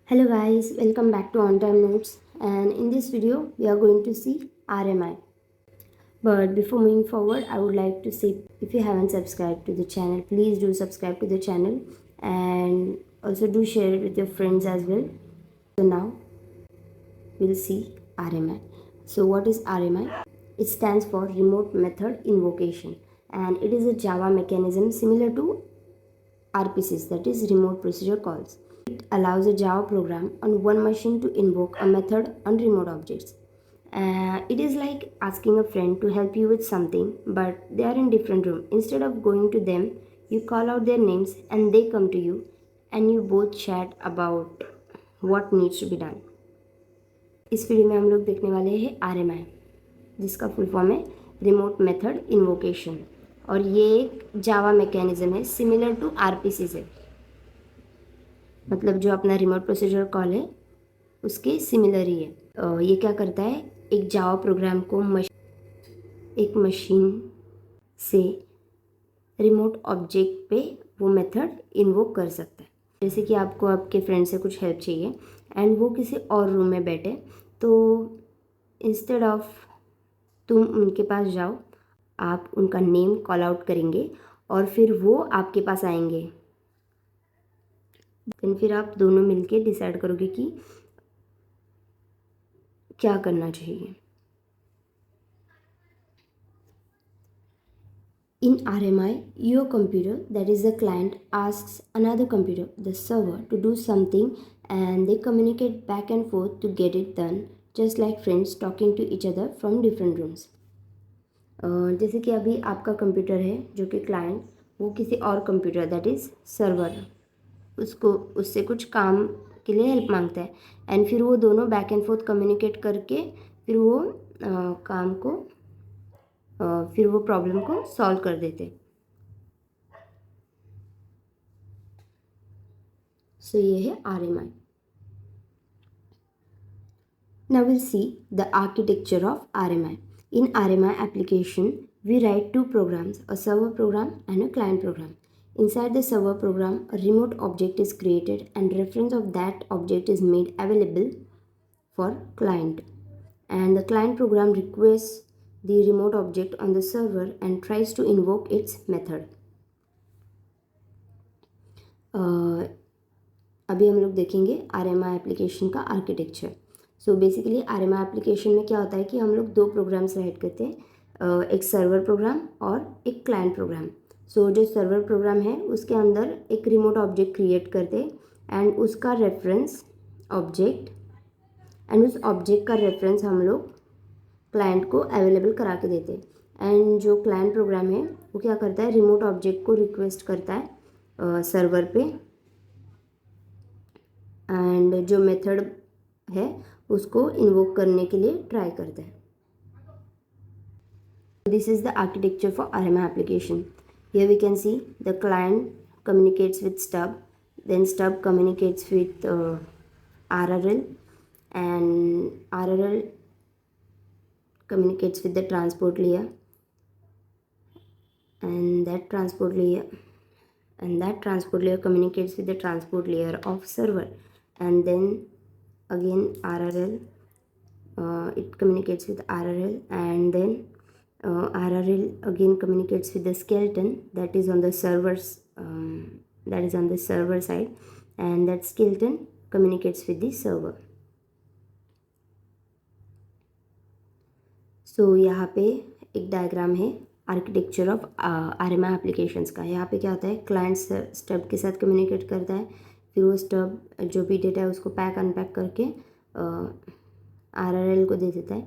Hello guys, welcome back to On Time Notes, and in this video we are going to see RMI. But before moving forward, I would like to say if you haven't subscribed to the channel, please do subscribe to the channel and also do share it with your friends as well. So now we'll see RMI. So what is RMI? It stands for Remote Method Invocation, and it is a Java mechanism similar to RPCs, that is Remote Procedure Calls. It allows a Java program on one machine to invoke a method on remote objects. It is like asking a friend to help you with something, but they are in different room. Instead of going to them, you call out their names and they come to you, and you both chat about what needs to be done. इस video में हम लोग देखने वाले हैं RMI, जिसका full form है remote method invocation, और ये एक जावा मैकेनिज्म है सिमिलर टू आरपीसी से, मतलब जो अपना रिमोट प्रोसीजर कॉल है उसके सिमिलर ही है। ये क्या करता है, एक जावा प्रोग्राम को एक मशीन से रिमोट ऑब्जेक्ट पे वो मेथड इन्वोक कर सकता है। जैसे कि आपको आपके फ्रेंड से कुछ हेल्प चाहिए एंड वो किसी और रूम में बैठे, तो इंस्टेड ऑफ तुम उनके पास जाओ, आप उनका नेम कॉल आउट करेंगे और फिर वो आपके पास आएंगे। फिर आप दोनों मिलके डिसाइड करोगे कि क्या करना चाहिए। In RMI, your computer, that is the client, asks another computer, the server, to do something, and they communicate back and forth to get it done, just like friends talking to each other from different rooms. जैसे कि अभी आपका computer है जो कि client, वो किसी और कंप्यूटर, दैट इज़ सर्वर, उससे कुछ काम के लिए हेल्प मांगता है, एंड फिर वो दोनों बैक एंड फोर्थ कम्युनिकेट करके फिर वो काम को फिर वो प्रॉब्लम को सॉल्व कर देते। सो ये है RMI। Now we'll see the architecture of RMI. In RMI application, we write two programs, a server program and a client program. Inside the server program, a remote object is created and reference of that object is made available for client. And the client program requests the remote object on the server and tries to invoke its method. अभी हम लोग देखेंगे RMI application का architecture. So basically RMI application में क्या होता है कि हम लोग दो प्रोग्राम्स राइट करते हैं, एक सर्वर प्रोग्राम और एक क्लाइंट प्रोग्राम। सो जो सर्वर प्रोग्राम है उसके अंदर एक रिमोट ऑब्जेक्ट क्रिएट करते एंड उसका रेफरेंस ऑब्जेक्ट एंड उस ऑब्जेक्ट का रेफरेंस हम लोग क्लाइंट को अवेलेबल करा के देते हैं। एंड जो क्लाइंट प्रोग्राम है वो क्या करता है, रिमोट ऑब्जेक्ट को रिक्वेस्ट करता है सर्वर पे, एंड जो मेथड है उसको इन्वोक करने के लिए ट्राई करते हैं। This is the architecture for RMI application. Here we can see the client communicates with stub, then stub communicates with RRL, and RRL communicates with the transport layer, and that transport layer communicates with the transport layer of server, and then again RRL it communicates with RRL, and then RRL again communicates with the skeleton that is on the server's server side, and that skeleton communicates with the server. सो यहाँ पे एक diagram है architecture of RMI applications का। यहाँ पे क्या होता है, क्लाइंट स्टब के साथ कम्युनिकेट करता है, फिर वो स्टब जो भी डेटा है उसको अनपैक करके RRL को दे देता है,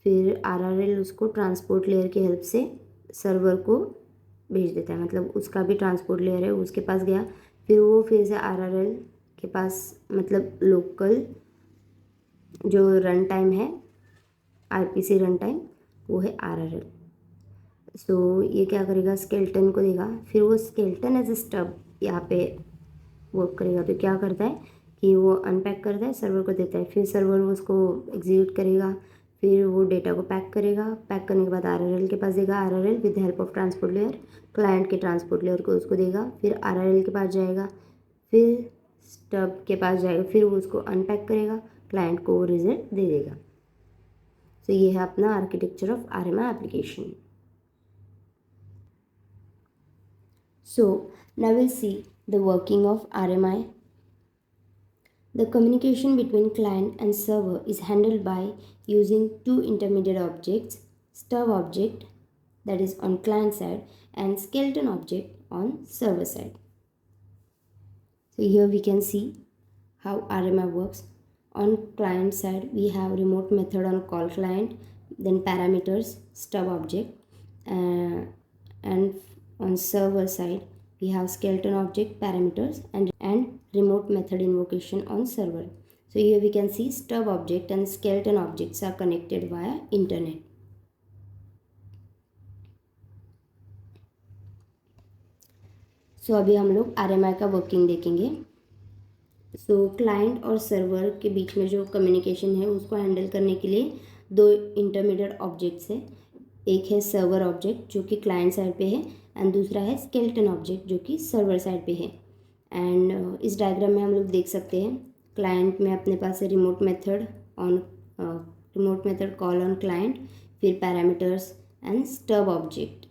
फिर RRL उसको ट्रांसपोर्ट लेयर की हेल्प से सर्वर को भेज देता है, मतलब उसका भी ट्रांसपोर्ट लेयर है उसके पास गया, फिर वो फिर से RRL के पास, मतलब लोकल जो रन टाइम है RPC रन टाइम वो है RRL। सो ये क्या करेगा, स्केल्टन को देगा, फिर वो स्केल्टन एज ए स्टब यहाँ पे वर्क करेगा। तो क्या करता है कि वो अनपैक करता है, सर्वर को देता है, फिर सर्वर वो उसको एग्जीक्यूट करेगा, फिर वो डेटा को पैक करेगा, पैक करने के बाद RRL के पास देगा, RRL with help of transport layer client के ट्रांसपोर्ट लेयर को उसको देगा, फिर RRL के पास जाएगा, फिर स्टब के पास जाएगा, फिर वो उसको अनपैक करेगा, क्लाइंट को वो रिजल्ट दे देगा। तो ये है अपना architecture of RMI application. So now we'll see the working of RMI. The communication between client and server is handled by using two intermediate objects, stub object that is on client side and skeleton object on server side. So here we can see how RMI works. On client side we have remote method on call client, then parameters, stub object, and on server side we have skeleton object, parameters, and remote method invocation on server. So here we can see stub object and skeleton objects are connected via internet. So अभी हम लोग RMI का working देखेंगे। सो client और server के बीच में जो communication है उसको हैंडल करने के लिए दो इंटरमीडिएट ऑब्जेक्ट्स है। एक है सर्वर ऑब्जेक्ट जो कि क्लाइंट साइड पे है एंड दूसरा है स्केलेटन ऑब्जेक्ट जो कि सर्वर साइड पे है। एंड इस डायग्राम में हम लोग देख सकते हैं क्लाइंट में अपने पास है remote method call on client, फिर पैरामीटर्स एंड स्टब ऑब्जेक्ट,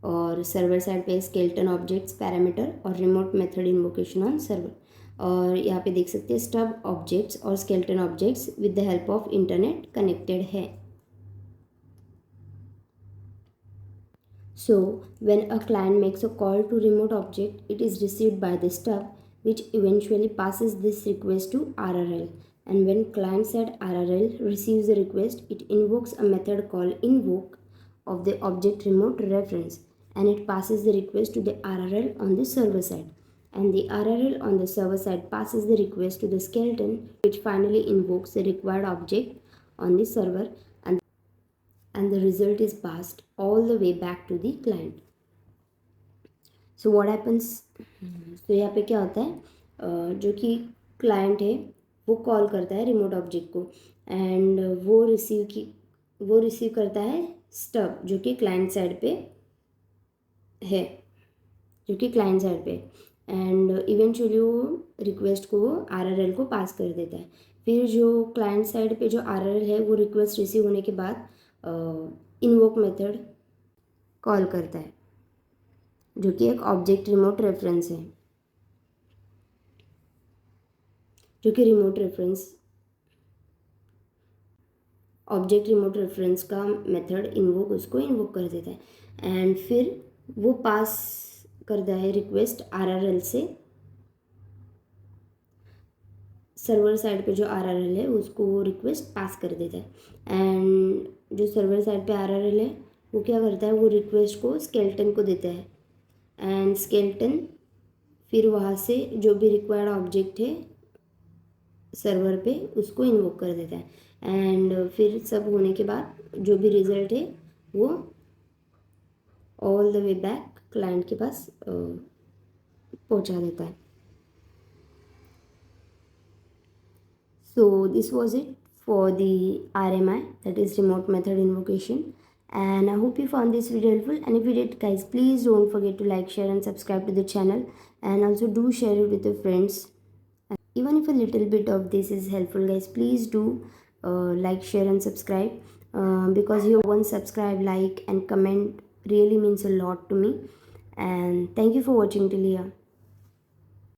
और सर्वर साइड पे स्केलेटन ऑब्जेक्ट्स, पैरामीटर और remote method invocation on server. और यहाँ पे देख सकते हैं स्टब ऑब्जेक्ट्स और skeleton objects with the help of internet connected है। So when a client makes a call to remote object, it is received by the stub, which eventually passes this request to RRL. And when client side RRL receives the request, it invokes a method called invoke of the object remote reference, and it passes the request to the RRL on the server side. And the RRL on the server side passes the request to the skeleton, which finally invokes the required object on the server, and the result is passed all the way back to the client. So what happens? तो यहाँ पे क्या होता है, जो कि client है वो कॉल करता है रिमोट ऑब्जेक्ट को एंड वो रिसीव करता है स्टब जो कि क्लाइंट साइड पे है, एंड इवेंचुअली वो रिक्वेस्ट को RRL को पास कर देता है। फिर जो क्लाइंट साइड पे जो RRL है वो रिक्वेस्ट रिसीव होने के बाद इन्वोक मेथड कॉल करता है जो कि एक ऑब्जेक्ट रिमोट रेफरेंस है, जो कि ऑब्जेक्ट रिमोट रेफरेंस का मेथड उसको इन्वोक कर देता है एंड फिर वो पास करता है रिक्वेस्ट RRL से। सर्वर साइड पे जो RRL है उसको वो रिक्वेस्ट पास कर देता है एंड जो सर्वर साइड पे RRL है वो क्या करता है, वो रिक्वेस्ट को स्केलेटन को देता है एंड स्केलेटन फिर वहाँ से जो भी रिक्वायर्ड ऑब्जेक्ट है सर्वर पे उसको इन्वोक कर देता है एंड फिर सब होने के बाद जो भी रिजल्ट है वो all the way back client के पास पहुँचा देता है। So this was it for the RMI, that is remote method invocation, and I hope you found this video helpful. And if you did, guys, please don't forget to like, share and subscribe to the channel, and also do share it with your friends. Even if a little bit of this is helpful, guys, please do like, share and subscribe, because your one subscribe, like and comment really means a lot to me. And thank you for watching till here.